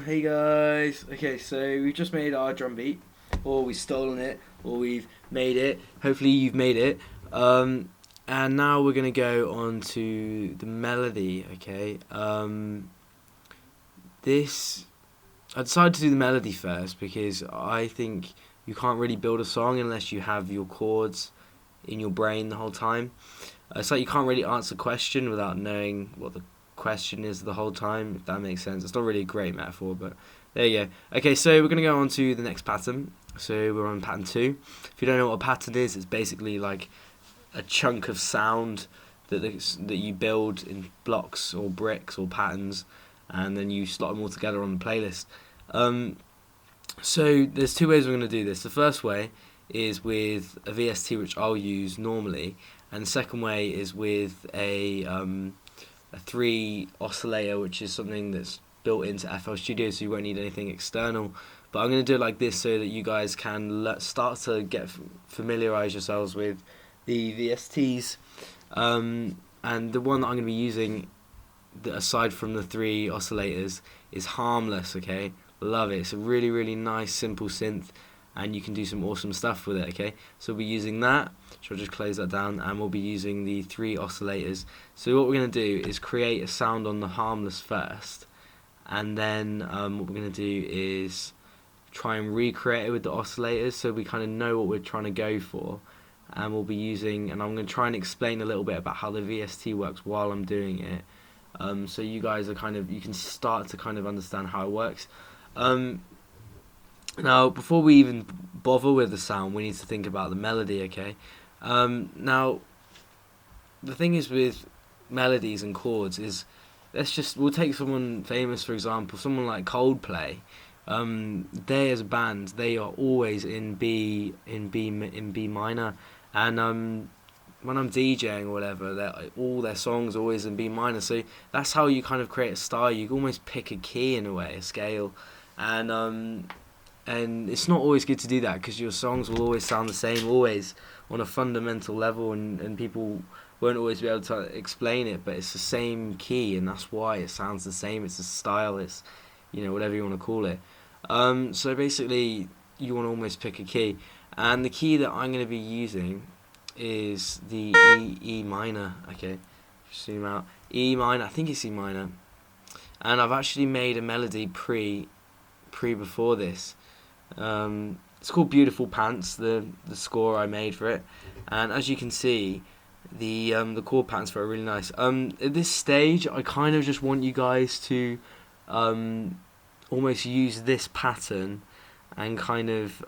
Hey guys. Okay, so we've just made our drum beat, or we've stolen it, or we've made it. Hopefully you've made it. And now we're gonna go on to the melody. Okay. This I decided to do the melody first because I think you can't really build a song unless you have your chords in your brain the whole time. It's like you can't really answer a question without knowing what the question is the whole time, if that makes sense. It's not really a great metaphor, but there you go. Okay, so we're going to go on to the next pattern. So we're on pattern 2. If you don't know what a pattern is, it's basically like a chunk of sound that you build in blocks or bricks or patterns, and then you slot them all together on the playlist. So there's two ways we're going to do this. The first way is with a VST, which I'll use normally, and the second way is with a 3 oscillator, which is something that's built into FL Studio, so you won't need anything external. But I'm going to do it like this so that you guys can start to get familiarize yourselves with the VSTs. And the one that I'm going to be using, aside from the 3 oscillators, is Harmless. Okay, love it. It's a really, really nice, simple synth, and you can do some awesome stuff with it. Okay, so we'll be using that. So I'll just close that down, and we'll be using the 3 oscillators. So what we're going to do is create a sound on the Harmless first, and then what we're going to do is try and recreate it with the oscillators, so we kind of know what we're trying to go for. And we'll be using, and I'm going to try and explain a little bit about how the VST works while I'm doing it, so you guys are you can start to kind of understand how it works. Now, before we even bother with the sound, we need to think about the melody, okay? Now, the thing is with melodies and chords is, we'll take someone famous, for example, someone like Coldplay. They as a band, they are always in B minor, and when I'm DJing or whatever, all their songs are always in B minor. So that's how you kind of create a style. You almost pick a key in a way, a scale, and it's not always good to do that because your songs will always sound the same, always on a fundamental level, and people won't always be able to explain it. But it's the same key, and that's why it sounds the same. It's a style. It's whatever you want to call it. So basically, you want to almost pick a key, and the key that I'm going to be using is the E minor. Okay, zoom out. E minor. I think it's E minor, and I've actually made a melody pre before this. It's called Beautiful Pants, the score I made for it, and as you can see, the chord patterns for it are really nice. At this stage, I kind of just want you guys to almost use this pattern and kind of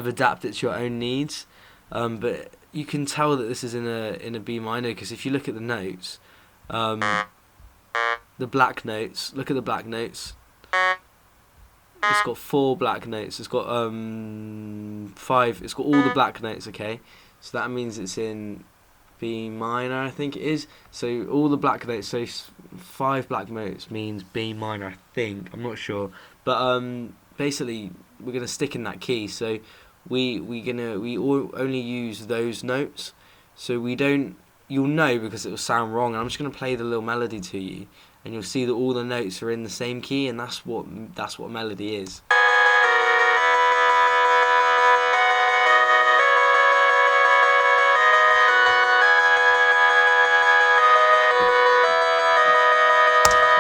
adapt it to your own needs. But you can tell that this is in a B minor because if you look at the notes, the black notes. Look at the black notes. It's got 4 black notes. It's got 5. It's got all the black notes. Okay, so that means it's in B minor, I think it is. So all the black notes. So 5 black notes means B minor, I think. I'm not sure, but basically we're gonna stick in that key. So we only use those notes. So you'll know because it will sound wrong. And I'm just gonna play the little melody to you, and you'll see that all the notes are in the same key, and that's what melody is.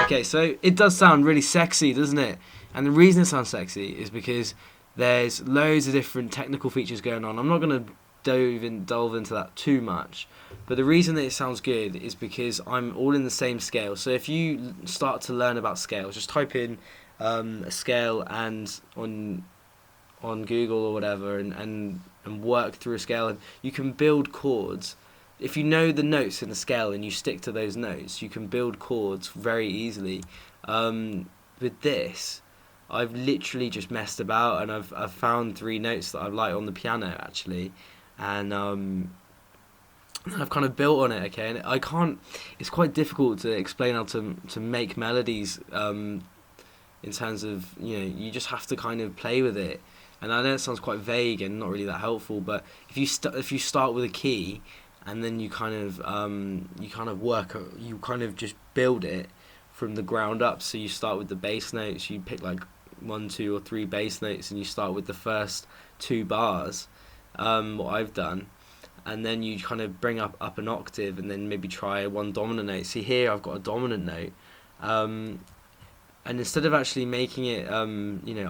Okay, so it does sound really sexy, doesn't it? And the reason it sounds sexy is because there's loads of different technical features going on. I'm not going to delve into that too much, but the reason that it sounds good is because I'm all in the same scale. So if you start to learn about scales, just type in a scale and on Google or whatever, and work through a scale, and you can build chords. If you know the notes in the scale and you stick to those notes, you can build chords very easily. With this, I've literally just messed about, and I've found 3 notes that I like on the piano actually, and I've kind of built on it. Okay, and it's quite difficult to explain how to make melodies in terms of, you just have to kind of play with it. And I know it sounds quite vague and not really that helpful, but if you start with a key, and then you kind of just build it from the ground up. So you start with the bass notes, you pick like 1, 2 or 3 bass notes, and you start with the first 2 bars, what I've done, and then you kind of bring up an octave, and then maybe try 1 dominant note. See here I've got a dominant note, and instead of actually making it, I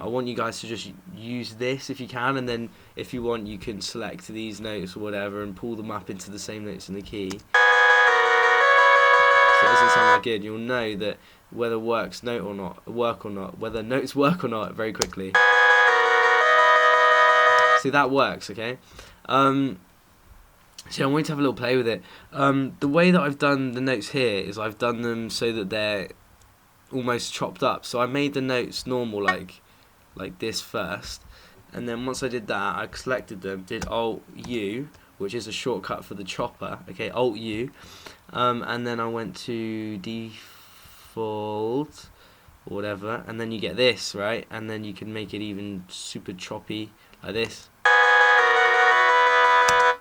want you guys to just use this if you can, and then if you want you can select these notes or whatever and pull them up into the same notes in the key. So it doesn't sound like good. You'll know that whether notes work or not very quickly. See, that works, okay? So I want you to have a little play with it. The way that I've done the notes here is I've done them so that they're almost chopped up. So I made the notes normal, like this first, and then once I did that, I selected them, did Alt U, which is a shortcut for the chopper. Okay, Alt U, and then I went to default or whatever, and then you get this, right? And then you can make it even super choppy like this.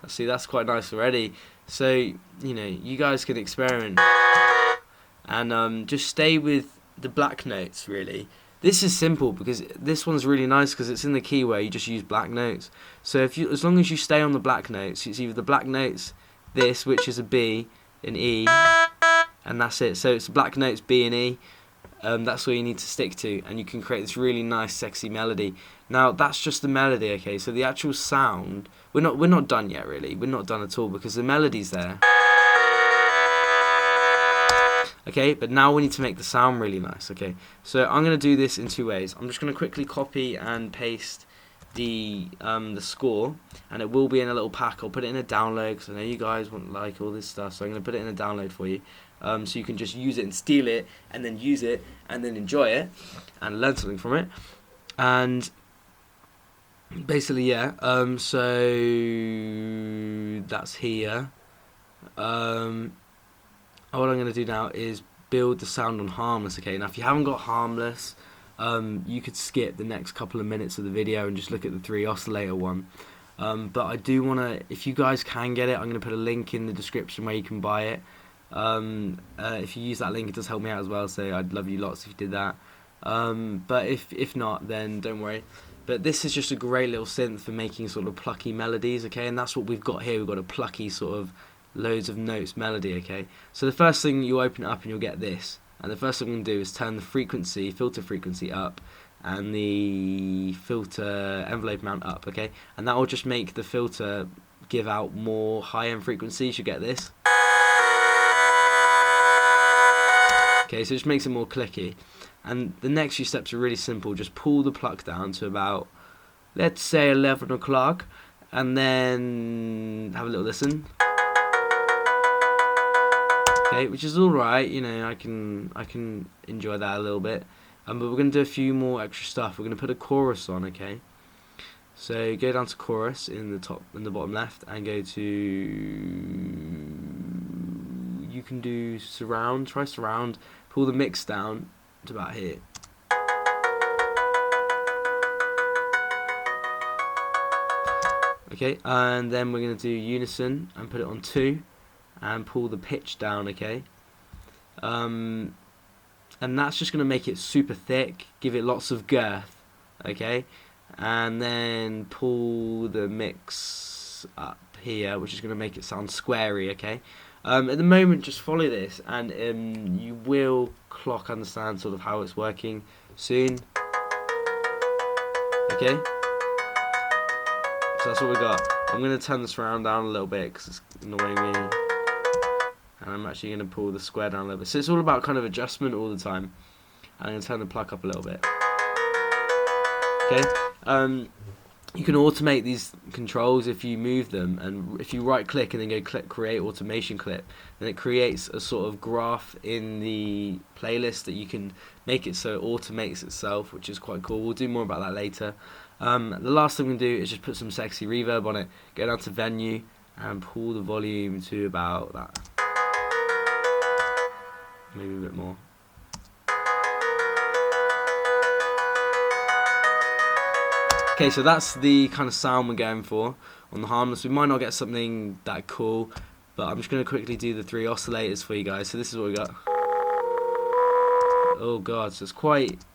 See, that's quite nice already. So you guys can experiment and just stay with the black notes. Really, this is simple because this one's really nice because it's in the key where you just use black notes. So as long as you stay on the black notes, it's either the black notes, this, which is a B, an E, and that's it. So it's black notes, B and E. That's all you need to stick to, and you can create this really nice, sexy melody. Now that's just the melody, okay? So the actual sound, we're not done yet, really. We're not done at all because the melody's there. Okay, but now we need to make the sound really nice. Okay, so I'm gonna do this in 2 ways. I'm just gonna quickly copy and paste the score, and it will be in a little pack. I'll put it in a download because I know you guys want like all this stuff, so I'm gonna put it in a download for you. So you can just use it and steal it, and then use it, and then enjoy it, and learn something from it. And basically, yeah. So that's here. What I'm going to do now is build the sound on harmless. Okay. Now, if you haven't got harmless, you could skip the next couple of minutes of the video and just look at the 3 oscillator one. But I do want to, if you guys can get it, I'm going to put a link in the description where you can buy it. If you use that link, it does help me out as well, so I'd love you lots if you did that. But if not, then don't worry. But this is just a great little synth for making sort of plucky melodies, okay? And that's what we've got here. We've got a plucky sort of loads of notes melody, okay? So the first thing, you open it up and you'll get this. And the first thing I'm going to do is turn the filter frequency up, and the filter envelope amount up, okay? And that will just make the filter give out more high-end frequencies. You get this. Okay, so it just makes it more clicky. And the next few steps are really simple. Just pull the pluck down to about, let's say, 11 o'clock, and then have a little listen. Okay, which is all right. I can enjoy that a little bit. But we're going to do a few more extra stuff. We're going to put a chorus on, okay? So go down to chorus in the bottom left, and go to, you can do surround, try surround, pull the mix down to about here. Okay, and then we're going to do unison and put it on 2 and pull the pitch down, okay? And that's just going to make it super thick, give it lots of girth, okay? And then pull the mix up here, which is going to make it sound squarey, okay? At the moment, just follow this, and you will understand sort of how it's working soon. Okay? So that's what we got. I'm going to turn the surround down a little bit because it's annoying me. And I'm actually going to pull the square down a little bit. So it's all about kind of adjustment all the time. And I'm going to turn the pluck up a little bit. Okay? You can automate these controls if you move them, and if you right click and then go click create automation clip, then it creates a sort of graph in the playlist that you can make it so it automates itself, which is quite cool. We'll do more about that later. The last thing we can do is just put some sexy reverb on it, go down to venue and pull the volume to about that, maybe a bit more. Okay, so that's the kind of sound we're going for on the harmless. We might not get something that cool, but I'm just going to quickly do the 3 oscillators for you guys. So this is what we got. Oh god, so it's quite, it's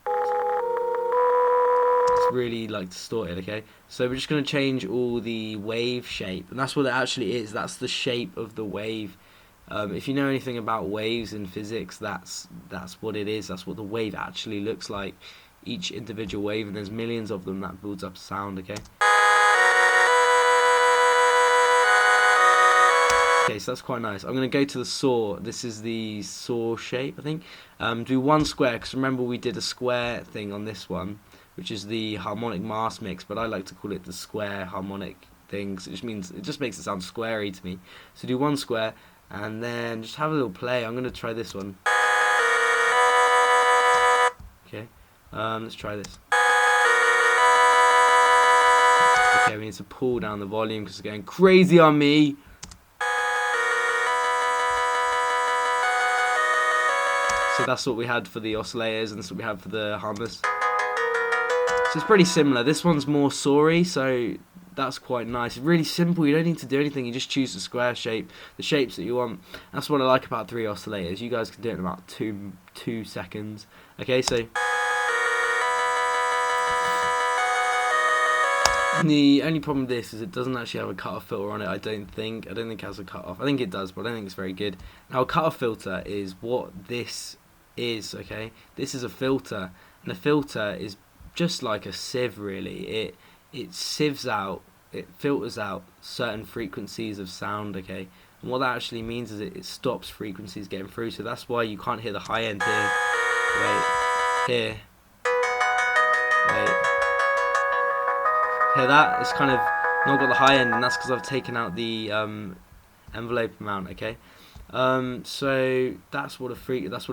really like distorted. Okay, so we're just going to change all the wave shape, and that's what it actually is. That's the shape of the wave. If you know anything about waves in physics, that's what it is. That's what the wave actually looks like. Each individual wave, and there's millions of them, that builds up sound. Okay. Okay, so that's quite nice. I'm going to go to the saw. This is the saw shape, I think. Do one square, because remember we did a square thing on this one, which is the harmonic mass mix, but I like to call it the square harmonic thing, 'cause it just makes it sound squarey to me. So do one square, and then just have a little play. I'm going to try this one. Okay, let's try this. Okay, we need to pull down the volume because it's going crazy on me. So that's what we had for the oscillators, and that's what we had for the harmless. So it's pretty similar. This one's more sorry, so that's quite nice. It's really simple. You don't need to do anything. You just choose the square shape, the shapes that you want. That's what I like about 3 oscillators. You guys can do it in about two seconds. Okay, so the only problem with this is it doesn't actually have a cutoff filter on it. I don't think it has a cutoff. I think it does, but I don't think it's very good. Now, a cutoff filter is what this is. Okay, this is a filter, and a filter is just like a sieve, really. It sieves out, it filters out certain frequencies of sound. Okay, and what that actually means is it stops frequencies getting through. So that's why you can't hear the high end here. Wait, here. Wait. Hear that? It's kind of not got the high end, and that's because I've taken out the envelope amount. Okay, so that's what a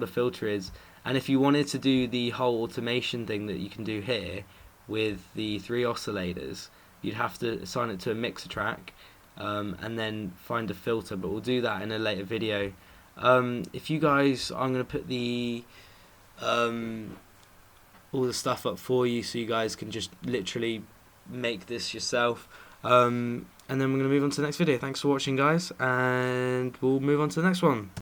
filter is. And if you wanted to do the whole automation thing that you can do here with the 3 oscillators, you'd have to assign it to a mixer track, and then find a filter. But we'll do that in a later video. If you guys, I'm gonna put the all the stuff up for you, so you guys can just literally make this yourself. And then we're going to move on to the next video. Thanks for watching, guys, and we'll move on to the next one.